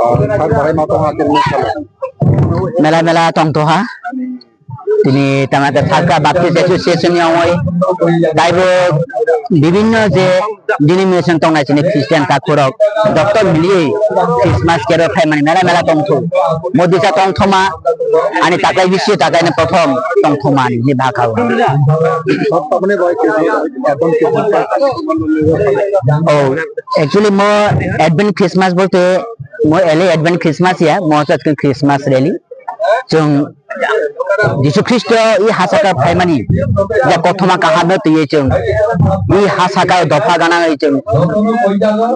Kan barai mau tong akhir mela tong toha তিনি তামাতে থাকা বাপ্তিস্ট association ওই দাইবো বিভিন্ন যে ডিনোমিনেশন তং নাই চিনি খ্রিস্টান কাকুরক ডক্টর মিলিয়ে ক্রিসমাস কেরো ফাই মানে মেলা তংথু মদিসা তংথমা आणि তাকাই বিশ্ব তাকাইনে প্রথম তংথমা नि ভাখাও अपने भाई के ও एक्चुअली मो एडवेंट क्रिसमस बोलते मो एले एडवेंट क्रिसमस या मो सत्क क्रिसमस रेली जों जिसु ख्रिस्ट इ हासाका फाइमानि या कथमा काहाम तये जों इ हासाका दफा गाना जों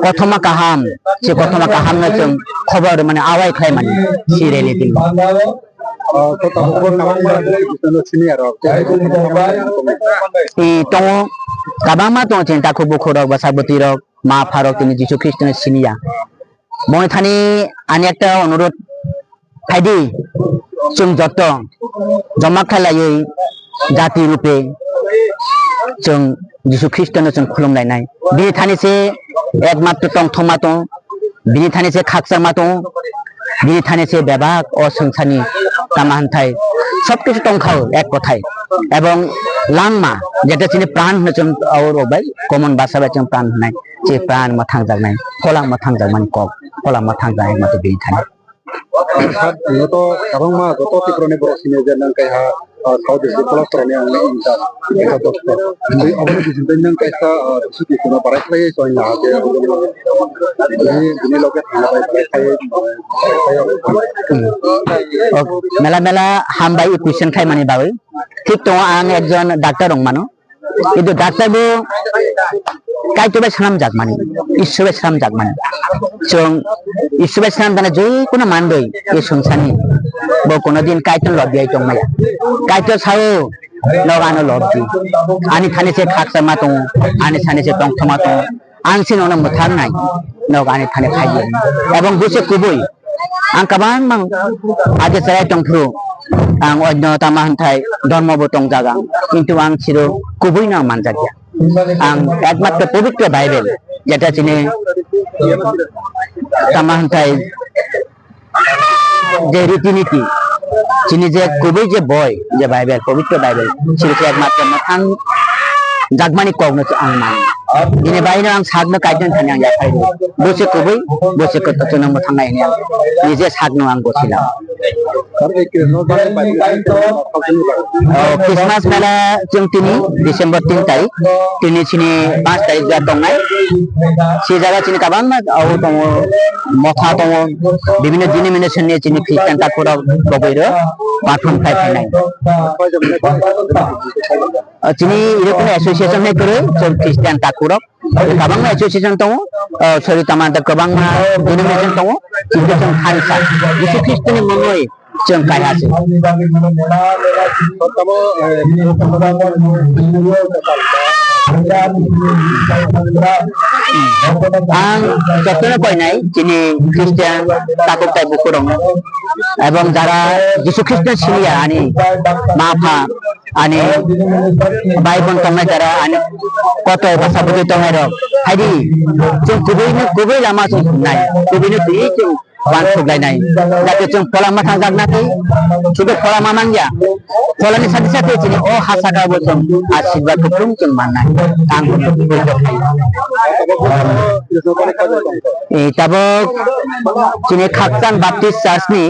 कथमा काहाम से कथमा काहाम जों खबर माने आवाय खायमानि सिरेलि दिन तो तब नाम सिनी आरो इ तो काबामा तो चिंता को बुखरक बासाबती रक मा फारक तिनि जिसु ख्रिस्टने सिनिया মই থানি আনি একটা অনুরোধ ফাইদি जों जत जमा खालायै जाति रूपे जों जिसु ख्रिस्टनो जों खुलुमलायनाय बिनि थानिसे एकमात्र तंथमा दं बिनि थानिसे खाकसामा दं बिनि थानिसे बेबाक अ संसारनि तामाहान्थाय सबकिछु दंखाओ एक কথায় এবং लांमा जेटा चिनि प्राण होनो जों औरबाय कमन भाषा जों प्राण होनाय जे प्राण मथां जानाय फला मथां जामान कक फला मथां जानाय मते बिनि थानि itu to abang mah to tikrone borosine jangan kayak South East Plus terane ang inta itu dokter jadi abang di sini nang kayak suci kuna parai play soalnya ada ini loket mela hambai question khai mani babai ঠিক তো ang একজন doctor রং মানো কিন্তু doctor বো কাইতবে সালাম জাগমানি ঈশ্বরে সালাম জাগমানি जों ঈশ্বরে সালাম দানা যে কোনো মানদই এই সংসারনি বো কোনদিন কাইতন লবিয়াই দंमाया কাইতন সাও लगानो लबदि आनि थानेसे खाकसामा दं आनि थानेसे दंथमा दं आंसिन अन मोथारनाय लगानि थाने खायो एबं बुसे कुबुय आं काबां मां आगे साय दंफ्रु आं अज्ञ तामाहान्थाय धर्मबो दं जागा किन्तु आं चिरो कुबुय ना मानजागिया आं एकमात्र पवित्र बाइबेल जेटा चिने तामाहान्थाय जे रीतिनीति चिनी जे कुबुय जे बय जे बाइबेल पवित्र बाइबेल चिरो एकमात्र मथां जागमानि कगनो आं मान दिनै बायनो आं सागनो कायजन थानि आं याफाय बोसे कुबुय बोसे कतनो मथांनाय ने निजे सागनो आं गसिला क्रिसमास मेला जों तिनि डिसेम्बर 3 तारिख तिनि चिनि 5 तारिख जा दंनाय से जागा चिनि काबां औ दङ मथा दङ বিভিন্ন ডিনোমিনেশন नि चिनि ख्रिस्टान ताकरा गबैरो पाठन फायफायनाय चिनि इरोकन एसोसिएशन ने करे जों ख्रिस्टान ताकरा काबां एसोसिएशन दङ सरि तामान्ता गोबां डिनोमिनेशन दङ चिनि जों खालसा जिसु ख्रिस्टनि मनय जों कायासे आं जतने कयनाय चिनि ख्रिस्टान ताकबताय बुखुरं एवं जारा जिसु ख्रिस्टन सिनिया आनि माफा आनि बाइबन तंनाय जारा आनि कत भाषा बुझै तंनाय र हायदि जों गुबै लामा जों नाय गुबैनो बि जों बान थुगलायनाय जाहाथे जों फला माथां जागनाखै सुबो फला मामांगिया फलानि साथि साथि चिनि अ हासागाबो जों आशीर्वाद खुलुम जों माननाय आं तब चिनि खाकसान बाप्टिस्ट चार्चनि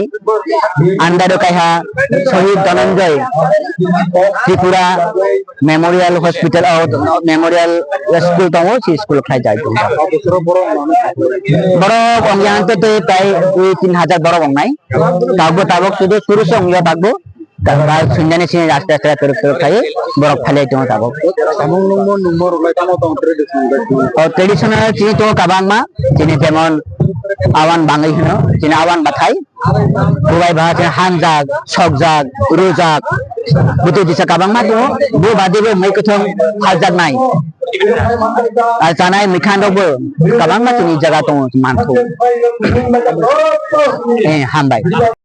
आन्दार कायहा शहीद Dhananjay Tripura memorial hospital memorial school दङ सि स्कूल खाय जाय दङ बरो अंगियान्त ते प्राय 3000 बरो बंनाय ताबो सुदु सुरुस अंगिया बागबो ताबा सुनजाने सिनि रास्ता रास्ता कर खाय बरो फाले दङ ताबो सामों नंबर उलाय तामो दं ट्रेडिशनल चिनि तो काबांमा चिनि जेमन आवान बाङै होनो चिनि आवान बाथाय बुबाय भाषा हानजाग सकजाग रुजाग बुतु दिसा काबांमा दङ बो बादेबो मैकथं हाजागनाय आर जानाय मिखानदबो काबांमा चिनि जागा दङ मानथौ हामबाय